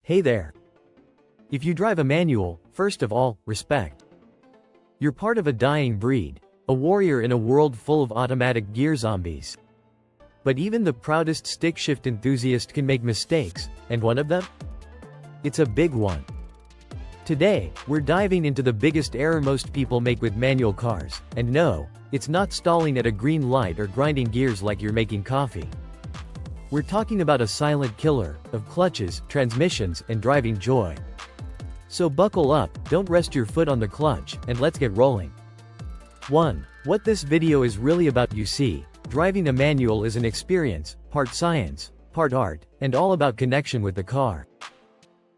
Hey there. If you drive a manual, first of all, respect. You're part of a dying breed, a warrior in a world full of automatic gear zombies. But even the proudest stick-shift enthusiast can make mistakes, and one of them? It's a big one. Today, we're diving into the biggest error most people make with manual cars, and no, it's not stalling at a green light or grinding gears like you're making coffee. We're talking about a silent killer of clutches, transmissions, and driving joy. So buckle up, don't rest your foot on the clutch, and let's get rolling. 1. What this video is really about. You see, driving a manual is an experience, part science, part art, and all about connection with the car.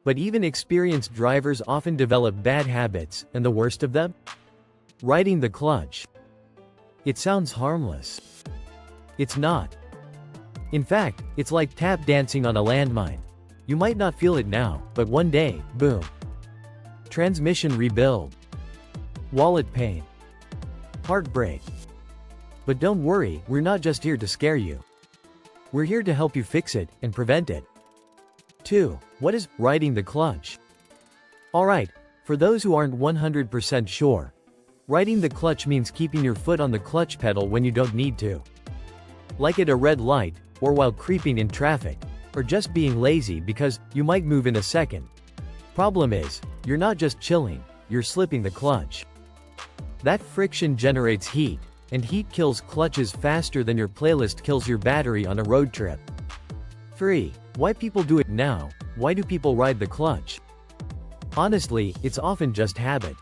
But even experienced drivers often develop bad habits, and the worst of them? Riding the clutch. It sounds harmless. It's not. In fact, it's like tap dancing on a landmine. You might not feel it now, but one day, boom. Transmission rebuild. Wallet pain. Heartbreak. But don't worry, we're not just here to scare you. We're here to help you fix it, and prevent it. 2. What is riding the clutch? Alright, for those who aren't 100% sure, riding the clutch means keeping your foot on the clutch pedal when you don't need to. Like at a red light, or while creeping in traffic, or just being lazy because you might move in a second. Problem is, you're not just chilling, you're slipping the clutch. That friction generates heat, and heat kills clutches faster than your playlist kills your battery on a road trip. 3. Why people do it now? Why do people ride the clutch? Honestly, it's often just habit.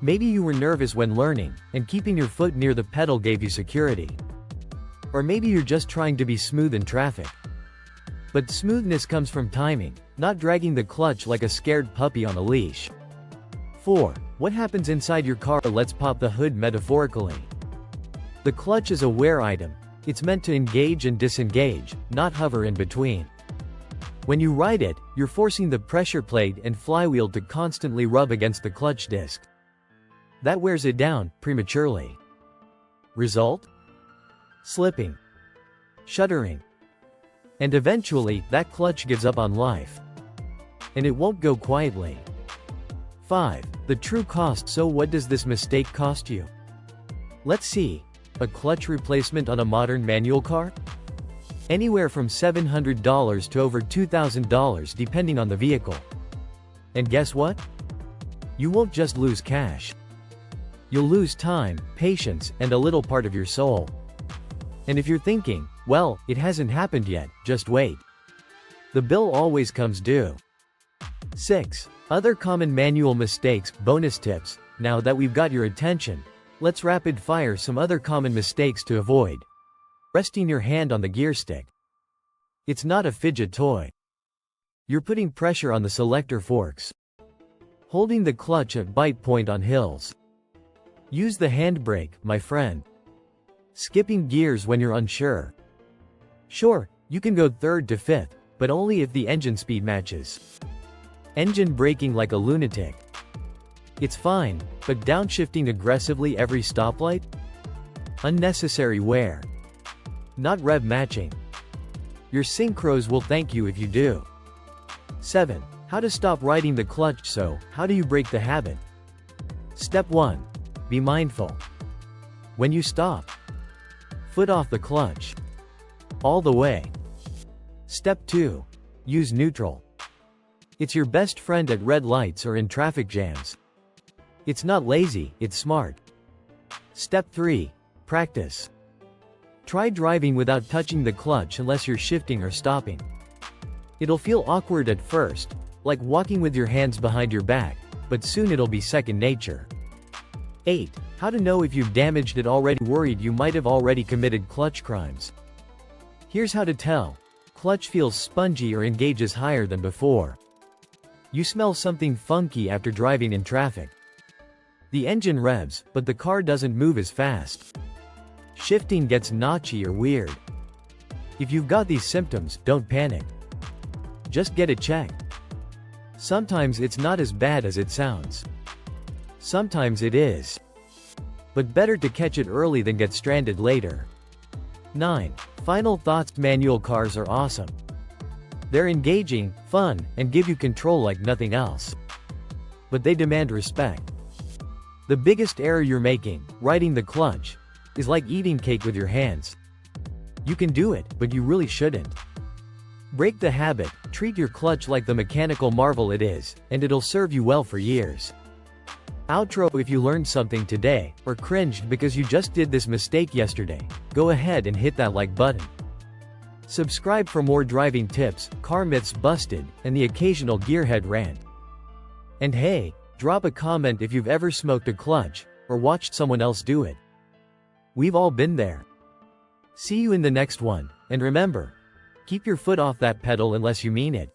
Maybe you were nervous when learning, and keeping your foot near the pedal gave you security. Or maybe you're just trying to be smooth in traffic. But smoothness comes from timing, not dragging the clutch like a scared puppy on a leash. 4. What happens inside your car? Let's pop the hood metaphorically. The clutch is a wear item. It's meant to engage and disengage, not hover in between. When you ride it, you're forcing the pressure plate and flywheel to constantly rub against the clutch disc. That wears it down, prematurely. Result? Slipping. Shuddering. And eventually, that clutch gives up on life. And it won't go quietly. 5. The true cost. So what does this mistake cost you? Let's see. A clutch replacement on a modern manual car? Anywhere from $700 to over $2,000 depending on the vehicle. And guess what? You won't just lose cash. You'll lose time, patience, and a little part of your soul. And if you're thinking, well, it hasn't happened yet, just wait. The bill always comes due. 6. Other common manual mistakes. Bonus tips. Now that we've got your attention, let's rapid fire some other common mistakes to avoid. Resting your hand on the gear stick. It's not a fidget toy. You're putting pressure on the selector forks. Holding the clutch at bite point on hills. Use the handbrake, my friend. Skipping gears when you're unsure. Sure, you can go third to fifth, but only if the engine speed matches. Engine braking like a lunatic. It's fine, but downshifting aggressively every stoplight? Unnecessary wear. Not rev matching. Your synchros will thank you if you do. 7. How to stop riding the clutch. So, how do you break the habit? Step 1. Be mindful. When you stop, foot off the clutch. All the way. Step 2. Use neutral. It's your best friend at red lights or in traffic jams. It's not lazy, it's smart. Step 3. Practice. Try driving without touching the clutch unless you're shifting or stopping. It'll feel awkward at first, like walking with your hands behind your back, but soon it'll be second nature. 8. How to know if you've damaged it already. Worried you might have already committed clutch crimes? Here's how to tell. Clutch feels spongy or engages higher than before. You smell something funky after driving in traffic. The engine revs, but the car doesn't move as fast. Shifting gets notchy or weird. If you've got these symptoms, don't panic. Just get it checked. Sometimes it's not as bad as it sounds. Sometimes it is. But better to catch it early than get stranded later. 9. Final thoughts. Manual cars are awesome. They're engaging, fun, and give you control like nothing else. But they demand respect. The biggest error you're making, riding the clutch, is like eating cake with your hands. You can do it, but you really shouldn't. Break the habit, treat your clutch like the mechanical marvel it is, and it'll serve you well for years. Outro. If you learned something today, or cringed because you just did this mistake yesterday, go ahead and hit that like button. Subscribe for more driving tips, car myths busted, and the occasional gearhead rant. And hey, drop a comment if you've ever smoked a clutch, or watched someone else do it. We've all been there. See you in the next one, and remember, keep your foot off that pedal unless you mean it.